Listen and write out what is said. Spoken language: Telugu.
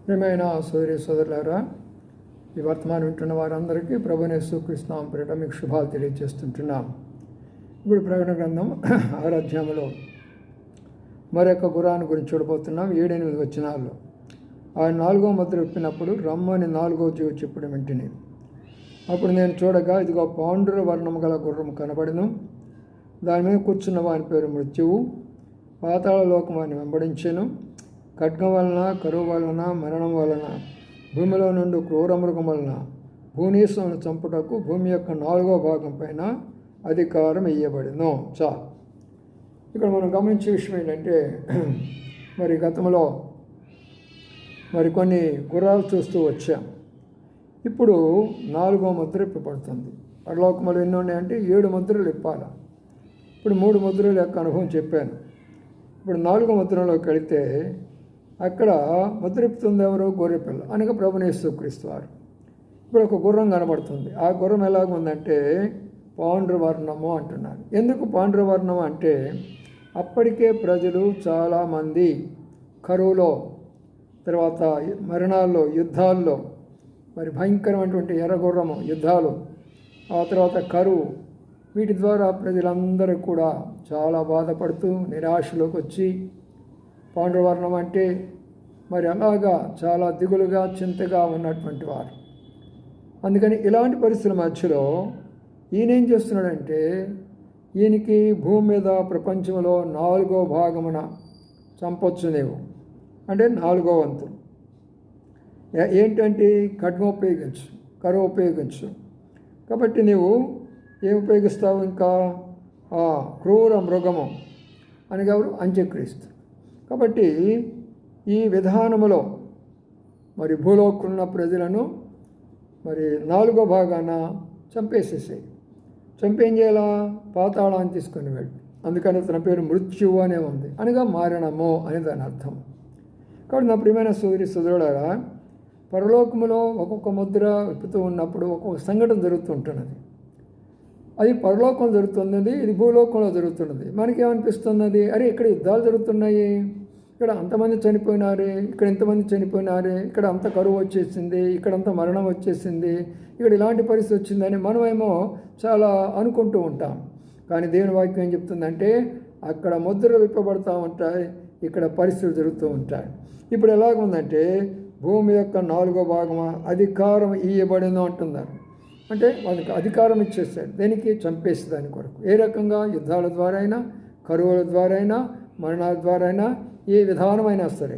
ప్రియమైన సోదరి సోదరులారా, ఈ వర్తమానం వింటున్న వారందరికీ ప్రభువైన యేసుక్రీస్తు నామమున పేరిట మీకు శుభాలు తెలియజేస్తుంటున్నాం. ఇప్పుడు ప్రకటన గ్రంథం 6వ అధ్యాయంలో మరొక గుర్రాన్ని గురించి చూడబోతున్నాం. 7-8 వచనాల్లో ఆయన 4వ ముద్ర విప్పినప్పుడు రమ్మని 4వ జీవి చెప్పడం వింటిని. అప్పుడు నేను చూడగా ఇదిగో పాండుర వర్ణము గల గుర్రం కనబడెను. దాని మీద కూర్చున్న వాని పేరు మృత్యువు. పాతాళ లోకం వారిని వెంబడించెను. ఖడ్గం వలన, కరువు వలన, మరణం వలన, భూమిలో నుండి క్రూర మృగం వలన భూనీసులను చంపుటకు భూమి యొక్క 4వ భాగం పైన అధికారం ఇయ్యబడెను. ఇక్కడ మనం గమనించే విషయం ఏంటంటే, మరి గతంలో కొన్ని గుర్రాలు చూస్తూ వచ్చాం. ఇప్పుడు 4వ ముద్ర ఇప్పబడుతుంది. పరలోకములు ఎన్ని ఉన్నాయంటే 7 ముద్రలు ఇప్పాలి. ఇప్పుడు 3 ముద్రల యొక్క అనుభవం చెప్పాను. ఇప్పుడు 4వ ముద్రలోకి వెళితే అక్కడ ముద్రిపుతుంది ఎవరు? గొర్రెపిల్ల అనగా ప్రభువైన యేసుక్రీస్తు వారు. ఇప్పుడు ఒక గుర్రం కనబడుతుంది. ఆ గుర్రం ఎలాగుందంటే పాండ్రవర్ణము అంటున్నారు. ఎందుకు పాండ్రవర్ణం అంటే అప్పటికే ప్రజలు చాలామంది కరువులో, తర్వాత మరణాల్లో, యుద్ధాల్లో, మరి భయంకరమైనటువంటి ఎర్రగుర్రము యుద్ధాలు, ఆ తర్వాత కరువు, వీటి ద్వారా ప్రజలందరూ కూడా చాలా బాధపడుతూ నిరాశలోకి వచ్చి, పాండ్రవర్ణం అంటే మరి అలాగా చాలా దిగులుగా, చింతగా ఉన్నటువంటి వారు. అందుకని ఇలాంటి పరిస్థితుల మధ్యలో ఈయన ఏం చేస్తున్నాడంటే, ఈయనకి భూమి మీద ప్రపంచంలో 4వ భాగమున చంపొచ్చు నీవు, అంటే 4వ వంతు. ఏంటంటే ఖడ్గం ఉపయోగించు, కరువు ఉపయోగించు. కాబట్టి నీవు ఏం ఉపయోగిస్తావు? ఇంకా క్రూర మృగము అని ఎవరు? అంత్యక్రీస్తు. కాబట్టి ఈ విధానములో మరి భూలోకున్న ప్రజలను మరి 4వ భాగాన చంపేసేసాయి. చంపేం చేయాలా? పాతాళాన్ని తీసుకొని వెళ్ళి. అందుకని తన పేరు మృత్యువు అనే ఉంది, అనగా మారణము అని దాని అర్థం. కాబట్టి నా ప్రియమైన సోదరి సోదరులారా, పరలోకములో ఒక్కొక్క ముద్ర విప్పుతూ ఉన్నప్పుడు ఒక్కొక్క సంఘటన జరుగుతుంటున్నది. అది పరలోకంలో జరుగుతున్నది, ఇది భూలోకంలో జరుగుతున్నది. మనకేమనిపిస్తున్నది? అరే, ఇక్కడ యుద్ధాలు జరుగుతున్నాయి, ఇక్కడ అంతమంది చనిపోయినారే, ఇక్కడ ఇంతమంది చనిపోయినారే, ఇక్కడ అంత కరువు వచ్చేసింది, ఇక్కడ అంత మరణం వచ్చేసింది, ఇక్కడ ఇలాంటి పరిస్థితి వచ్చిందని మనమేమో చాలా అనుకుంటూ ఉంటాం. కానీ దేవుని వాక్యం ఏం చెప్తుందంటే, అక్కడ ముద్రలు విప్పబడుతూ ఉంటాయి, ఇక్కడ పరిస్థితులు జరుగుతూ ఉంటాయి. ఇప్పుడు ఎలాగుందంటే, భూమి యొక్క 4వ భాగం అధికారం ఇయ్యబడిందో అంటున్నారు. అంటే వాళ్ళకి అధికారం ఇచ్చేస్తాడు. దేనికి? చంపేసి దాని కొరకు. ఏ రకంగా? యుద్ధాల ద్వారా అయినా, కరువుల ద్వారా అయినా, మరణాల ద్వారా అయినా, ఏ విధానమైనా సరే.